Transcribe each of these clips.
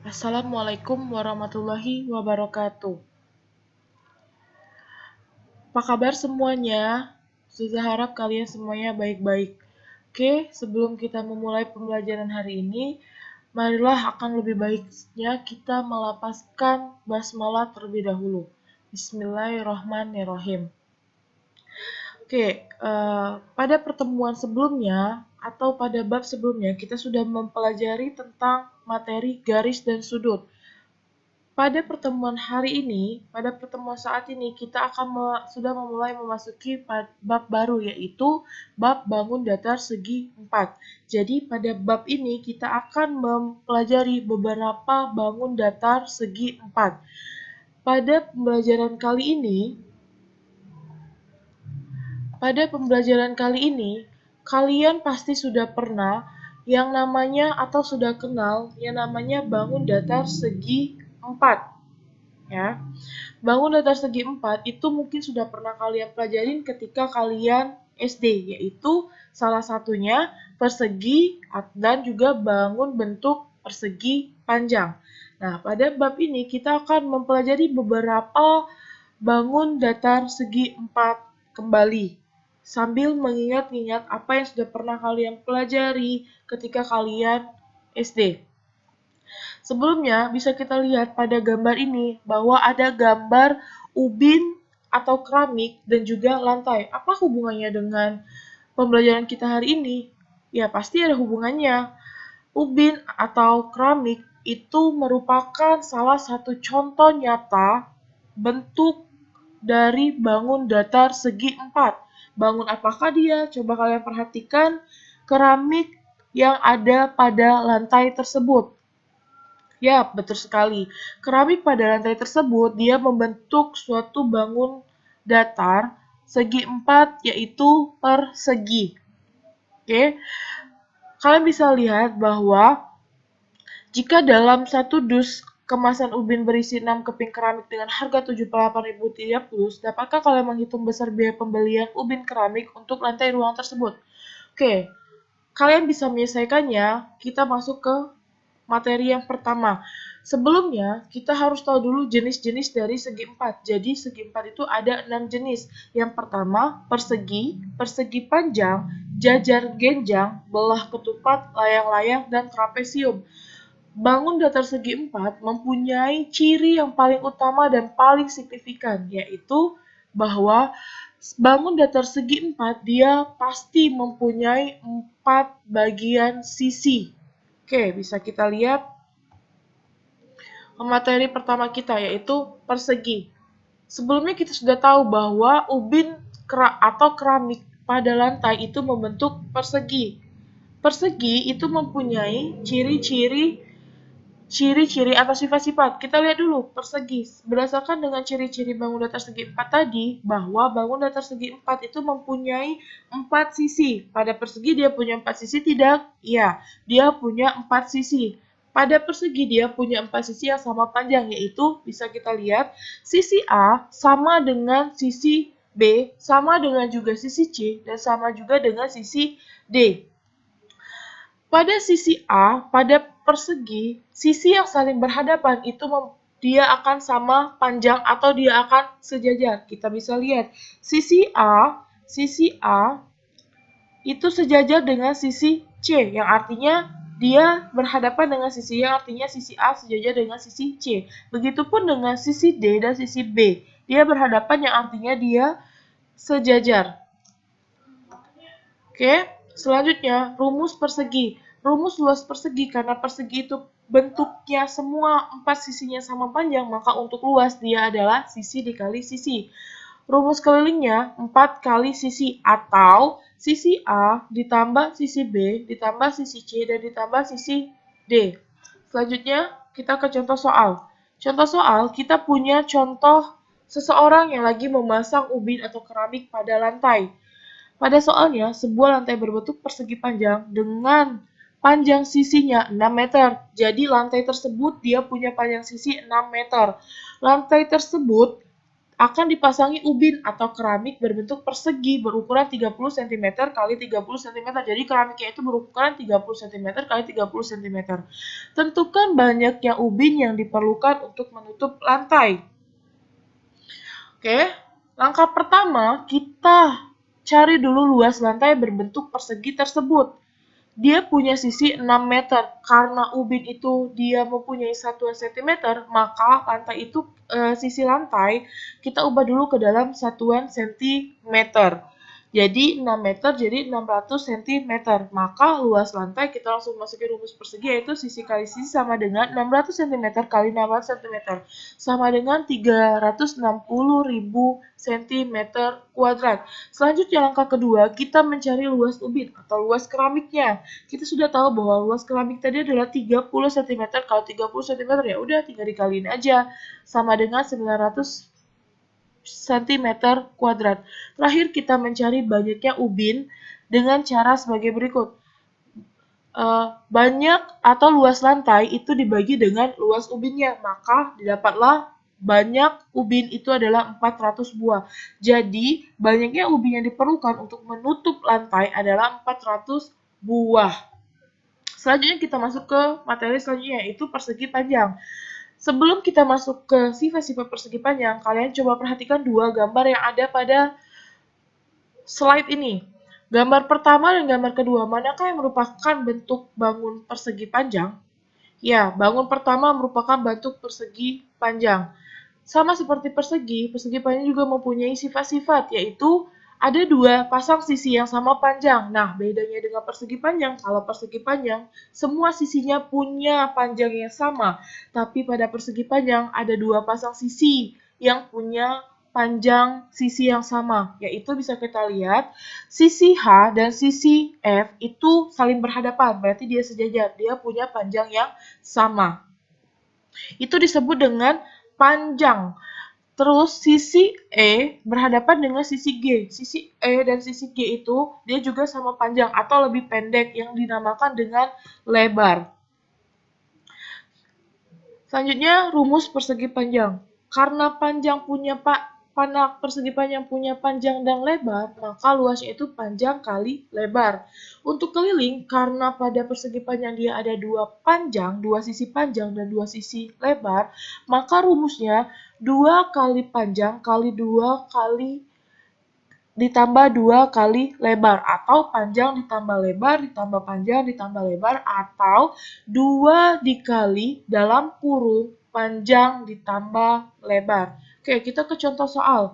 Assalamualaikum warahmatullahi wabarakatuh. Apa kabar semuanya? Saya harap kalian semuanya baik-baik. Oke, sebelum kita memulai pembelajaran hari ini, marilah akan lebih baiknya kita melapaskan basmalah terlebih dahulu. Bismillahirrahmanirrahim. Oke, pada pertemuan sebelumnya atau pada bab sebelumnya kita sudah mempelajari tentang materi garis dan sudut. Pada pertemuan saat ini, kita akan sudah memulai memasuki bab baru, yaitu bab bangun datar segi 4. Jadi, pada bab ini kita akan mempelajari beberapa bangun datar segi 4. Pada pembelajaran kali ini, kalian pasti sudah pernah yang namanya atau sudah kenal yang namanya bangun datar segi 4. Ya. Bangun datar segi 4 itu mungkin sudah pernah kalian pelajarin ketika kalian SD, yaitu salah satunya persegi dan juga bangun bentuk persegi panjang. Nah, pada bab ini kita akan mempelajari beberapa bangun datar segi 4 kembali, sambil mengingat-ingat apa yang sudah pernah kalian pelajari ketika kalian SD. Sebelumnya, bisa kita lihat pada gambar ini bahwa ada gambar ubin atau keramik dan juga lantai. Apa hubungannya dengan pembelajaran kita hari ini? Ya, pasti ada hubungannya. Ubin atau keramik itu merupakan salah satu contoh nyata bentuk dari bangun datar segi 4. Bangun apakah dia? Coba kalian perhatikan keramik yang ada pada lantai tersebut. Ya, betul sekali. Keramik pada lantai tersebut, dia membentuk suatu bangun datar segi 4, yaitu persegi. Oke, kalian bisa lihat bahwa jika dalam satu dus kemasan ubin berisi 6 keping keramik dengan harga Rp78.030, dapatkah kalian menghitung besar biaya pembelian ubin keramik untuk lantai ruang tersebut? Oke, kalian bisa menyelesaikannya. Kita masuk ke materi yang pertama. Sebelumnya, kita harus tahu dulu jenis-jenis dari segi 4. Jadi, segi 4 itu ada 6 jenis. Yang pertama, persegi, persegi panjang, jajar genjang, belah ketupat, layang-layang, dan trapesium. Bangun datar segi 4 mempunyai ciri yang paling utama dan paling signifikan, yaitu bahwa bangun datar segi 4 dia pasti mempunyai 4 bagian sisi. Oke, bisa kita lihat materi pertama kita, yaitu persegi. Sebelumnya kita sudah tahu bahwa ubin atau keramik pada lantai itu membentuk persegi. Persegi itu mempunyai ciri-ciri atau sifat-sifat. Kita lihat dulu persegi. Berdasarkan dengan ciri-ciri bangun datar segi 4 tadi, bahwa bangun datar segi 4 itu mempunyai 4 sisi. Pada persegi dia punya 4 sisi tidak? Iya, dia punya 4 sisi. Pada persegi dia punya 4 sisi yang sama panjang, yaitu bisa kita lihat sisi A sama dengan sisi B, sama dengan juga sisi C, dan sama juga dengan sisi D. Pada sisi A, pada persegi, sisi yang saling berhadapan itu dia akan sama panjang atau dia akan sejajar. Kita bisa lihat sisi A itu sejajar dengan sisi C, yang artinya dia berhadapan dengan sisi yang artinya sisi A sejajar dengan sisi C. Begitupun dengan sisi D dan sisi B. Dia berhadapan yang artinya dia sejajar. Oke, selanjutnya rumus persegi. Rumus luas persegi, karena persegi itu bentuknya semua 4 sisinya sama panjang, maka untuk luas dia adalah sisi dikali sisi. Rumus kelilingnya 4 kali sisi, atau sisi A ditambah sisi B ditambah sisi C dan ditambah sisi D. Selanjutnya kita ke contoh soal. Contoh soal, kita punya contoh seseorang yang lagi memasang ubin atau keramik pada lantai. Pada soalnya, sebuah lantai berbentuk persegi panjang dengan panjang sisinya 6 meter. Jadi lantai tersebut dia punya panjang sisi 6 meter. Lantai tersebut akan dipasangi ubin atau keramik berbentuk persegi berukuran 30 cm kali 30 cm. Jadi keramiknya itu berukuran 30 cm kali 30 cm. Tentukan banyaknya ubin yang diperlukan untuk menutup lantai. Oke, langkah pertama kita cari dulu luas lantai berbentuk persegi tersebut. Dia punya sisi 6 meter. Karena ubin itu dia mempunyai satuan cm, maka lantai itu sisi lantai kita ubah dulu ke dalam satuan cm. Jadi 6 meter jadi 600 cm. Maka luas lantai kita langsung masukin rumus persegi, yaitu sisi kali sisi sama dengan 600 cm kali 600 cm sama dengan 360.000 cm kuadrat. Selanjutnya langkah kedua, kita mencari luas ubin atau luas keramiknya. Kita sudah tahu bahwa luas keramik tadi adalah 30 cm. Kalau 30 cm ya udah tinggal dikaliin aja, sama dengan 900 cm kuadrat. Terakhir kita mencari banyaknya ubin dengan cara sebagai berikut. Banyak atau luas lantai itu dibagi dengan luas ubinnya, maka didapatlah banyak ubin itu adalah 400 buah. Jadi, banyaknya ubin yang diperlukan untuk menutup lantai adalah 400 buah. Selanjutnya kita masuk ke materi selanjutnya, yaitu persegi panjang. Sebelum kita masuk ke sifat-sifat persegi panjang, kalian coba perhatikan dua gambar yang ada pada slide ini. Gambar pertama dan gambar kedua, manakah yang merupakan bentuk bangun persegi panjang? Ya, bangun pertama merupakan bentuk persegi panjang. Sama seperti persegi, persegi panjang juga mempunyai sifat-sifat, yaitu ada dua pasang sisi yang sama panjang. Nah, bedanya dengan persegi panjang, kalau persegi panjang, semua sisinya punya panjang yang sama. Tapi pada persegi panjang, ada dua pasang sisi yang punya panjang sisi yang sama, yaitu bisa kita lihat sisi H dan sisi F itu saling berhadapan, berarti dia sejajar, dia punya panjang yang sama. Itu disebut dengan panjang. Terus sisi E berhadapan dengan sisi G. Sisi E dan sisi G itu dia juga sama panjang atau lebih pendek yang dinamakan dengan lebar. Selanjutnya rumus persegi panjang. Karena persegi panjang punya panjang dan lebar, maka luasnya itu panjang kali lebar. Untuk keliling, karena pada persegi panjang dia ada dua panjang, dua sisi panjang dan dua sisi lebar, maka rumusnya 2 kali panjang kali 2 kali ditambah 2 kali lebar, atau panjang ditambah lebar ditambah panjang ditambah lebar, atau 2 dikali dalam kurung panjang ditambah lebar. Oke, kita ke contoh soal.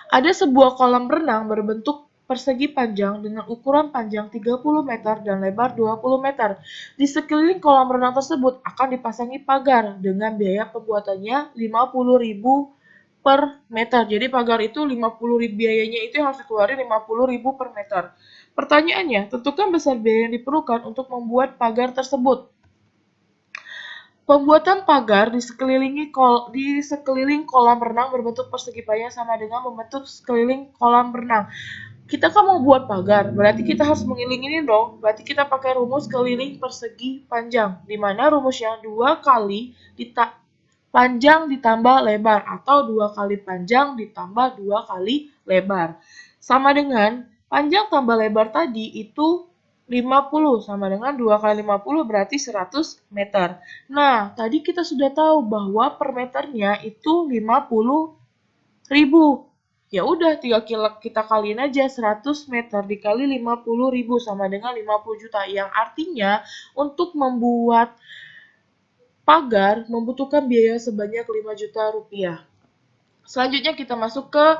Ada sebuah kolam renang berbentuk persegi panjang dengan ukuran panjang 30 meter dan lebar 20 meter. Di sekeliling kolam renang tersebut akan dipasangi pagar dengan biaya pembuatannya 50.000 per meter. Jadi pagar itu 50.000 biayanya itu harus dikeluarin 50.000 per meter. Pertanyaannya, tentukan besar biaya yang diperlukan untuk membuat pagar tersebut. Pembuatan pagar di sekeliling kolam renang berbentuk persegi panjang sama dengan membentuk sekeliling kolam renang. Kita kan mau buat pagar, berarti kita harus mengelilingi dong. Berarti kita pakai rumus keliling persegi panjang, di mana rumusnya 2 kali panjang ditambah lebar, atau 2 kali panjang ditambah 2 kali lebar. Sama dengan panjang tambah lebar tadi itu 50, sama dengan 2 kali 50 berarti 100 meter. Nah, tadi kita sudah tahu bahwa per meternya itu 50.000. Ya udah, tinggal kita kaliin aja 100 meter dikali 50.000 sama dengan 50 juta. Yang artinya untuk membuat pagar membutuhkan biaya sebanyak 5 juta rupiah. Selanjutnya kita masuk ke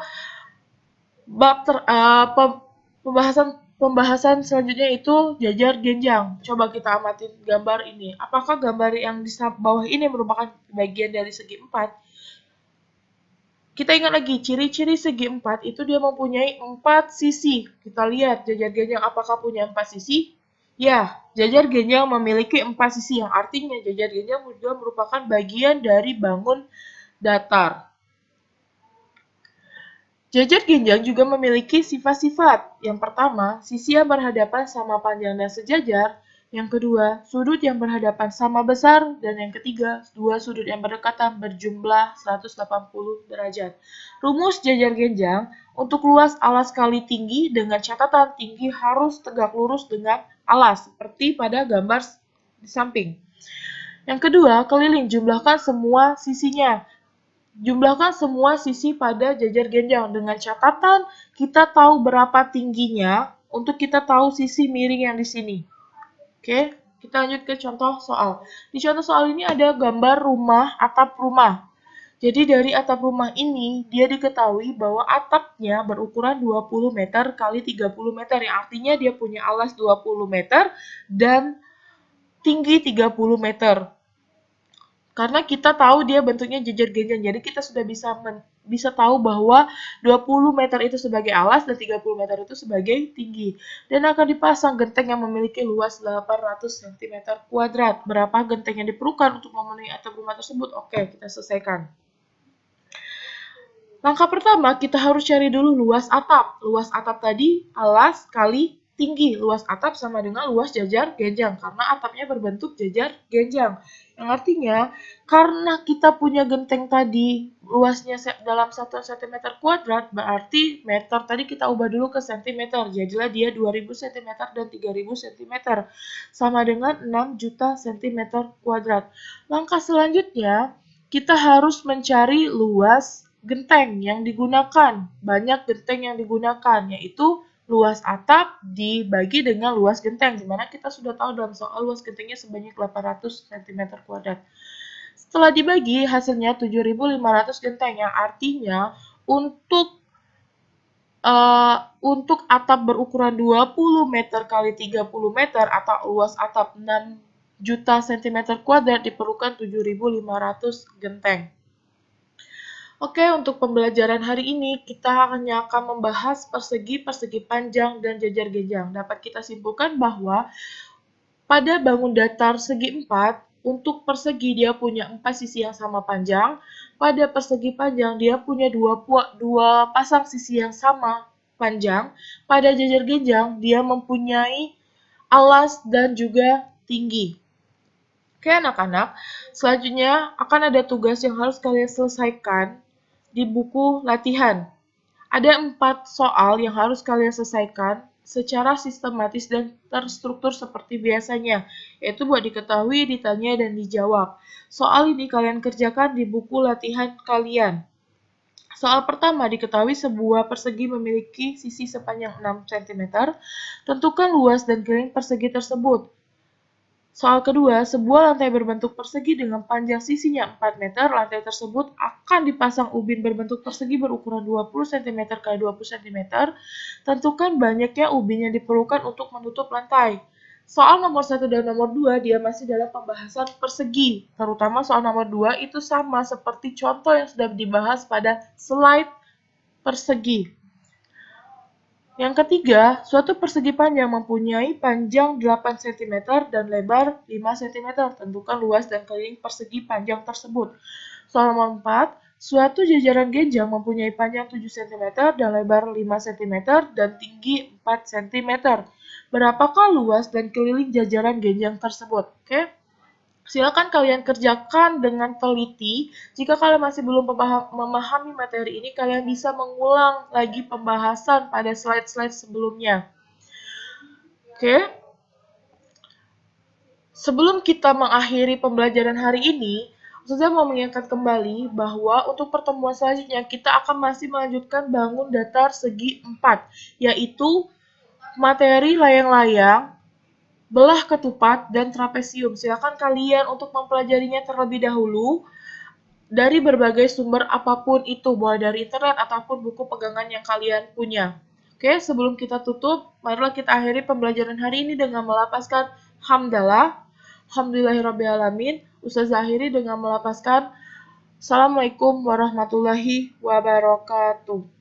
bab pembahasan selanjutnya itu jajar genjang. Coba kita amatin gambar ini. Apakah gambar yang di bawah ini merupakan bagian dari segi 4? Kita ingat lagi, ciri-ciri segi 4 itu dia mempunyai 4 sisi. Kita lihat jajar genjang apakah punya 4 sisi? Ya, jajar genjang memiliki 4 sisi, yang artinya jajar genjang juga merupakan bagian dari bangun datar. Jajar genjang juga memiliki sifat-sifat. Yang pertama, sisi yang berhadapan sama panjang dan sejajar. Yang kedua, sudut yang berhadapan sama besar. Dan yang ketiga, dua sudut yang berdekatan berjumlah 180 derajat. Rumus jajar genjang untuk luas alas kali tinggi dengan catatan tinggi harus tegak lurus dengan alas, seperti pada gambar di samping. Yang kedua, keliling, jumlahkan semua sisinya. Jumlahkan semua sisi pada jajar genjang dengan catatan kita tahu berapa tingginya untuk kita tahu sisi miring yang di sini. Oke, kita lanjut ke contoh soal. Di contoh soal ini ada gambar rumah, atap rumah. Jadi dari atap rumah ini dia diketahui bahwa atapnya berukuran 20 meter kali 30 meter yang artinya dia punya alas 20 meter dan tinggi 30 meter. Karena kita tahu dia bentuknya jajar genjang, jadi kita sudah bisa tahu bahwa 20 meter itu sebagai alas dan 30 meter itu sebagai tinggi. Dan akan dipasang genteng yang memiliki luas 800 cm kuadrat. Berapa genteng yang diperlukan untuk memenuhi atap rumah tersebut? Oke, kita selesaikan. Langkah pertama, kita harus cari dulu luas atap. Luas atap tadi alas kali tinggi. Luas atap sama dengan luas jajar genjang, karena atapnya berbentuk jajar genjang. Yang artinya, karena kita punya genteng tadi luasnya dalam 1 cm kuadrat, berarti meter tadi kita ubah dulu ke cm. Jadilah dia 2000 cm dan 3000 cm. Sama dengan 6 juta cm kuadrat. Langkah selanjutnya, kita harus mencari luas genteng yang digunakan. Banyak genteng yang digunakan, yaitu luas atap dibagi dengan luas genteng, dimana kita sudah tahu dalam soal luas gentengnya sebanyak 800 cm kuadrat. Setelah dibagi, hasilnya 7.500 genteng, yang artinya untuk atap berukuran 20 meter kali 30 meter atau luas atap 6 juta cm kuadrat diperlukan 7.500 genteng. Oke, untuk pembelajaran hari ini kita hanya akan membahas persegi, persegi panjang, dan jajar genjang. Dapat kita simpulkan bahwa pada bangun datar segi 4, untuk persegi dia punya 4 sisi yang sama panjang. Pada persegi panjang dia punya dua pasang sisi yang sama panjang. Pada jajar genjang dia mempunyai alas dan juga tinggi. Oke anak-anak, selanjutnya akan ada tugas yang harus kalian selesaikan di buku latihan. Ada 4 soal yang harus kalian selesaikan secara sistematis dan terstruktur seperti biasanya, yaitu buat diketahui, ditanya, dan dijawab. Soal ini kalian kerjakan di buku latihan kalian. Soal pertama, diketahui sebuah persegi memiliki sisi sepanjang 6 cm. Tentukan luas dan keliling persegi tersebut. Soal kedua, sebuah lantai berbentuk persegi dengan panjang sisinya 4 meter. Lantai tersebut akan dipasang ubin berbentuk persegi berukuran 20 cm x 20 cm. Tentukan banyaknya ubin yang diperlukan untuk menutup lantai. Soal nomor 1 dan nomor 2 dia masih dalam pembahasan persegi. Terutama soal nomor 2 itu sama seperti contoh yang sudah dibahas pada slide persegi. Yang ketiga, suatu persegi panjang mempunyai panjang 8 cm dan lebar 5 cm. Tentukan luas dan keliling persegi panjang tersebut. Soal nomor 4, suatu jajaran genjang mempunyai panjang 7 cm dan lebar 5 cm dan tinggi 4 cm. Berapakah luas dan keliling jajaran genjang tersebut? Oke. Silakan kalian kerjakan dengan teliti. Jika kalian masih belum memahami materi ini, kalian bisa mengulang lagi pembahasan pada slide-slide sebelumnya. Oke. Sebelum kita mengakhiri pembelajaran hari ini, saya mau mengingatkan kembali bahwa untuk pertemuan selanjutnya kita akan masih melanjutkan bangun datar segi 4, yaitu materi layang-layang, belah ketupat, dan trapesium. Silakan kalian untuk mempelajarinya terlebih dahulu dari berbagai sumber apapun itu, boleh dari internet ataupun buku pegangan yang kalian punya. Oke, sebelum kita tutup, marilah kita akhiri pembelajaran hari ini dengan melapaskan hamdalah. Alhamdulillahirrabbilalamin. Ustazah akhiri dengan melapaskan Assalamualaikum warahmatullahi wabarakatuh.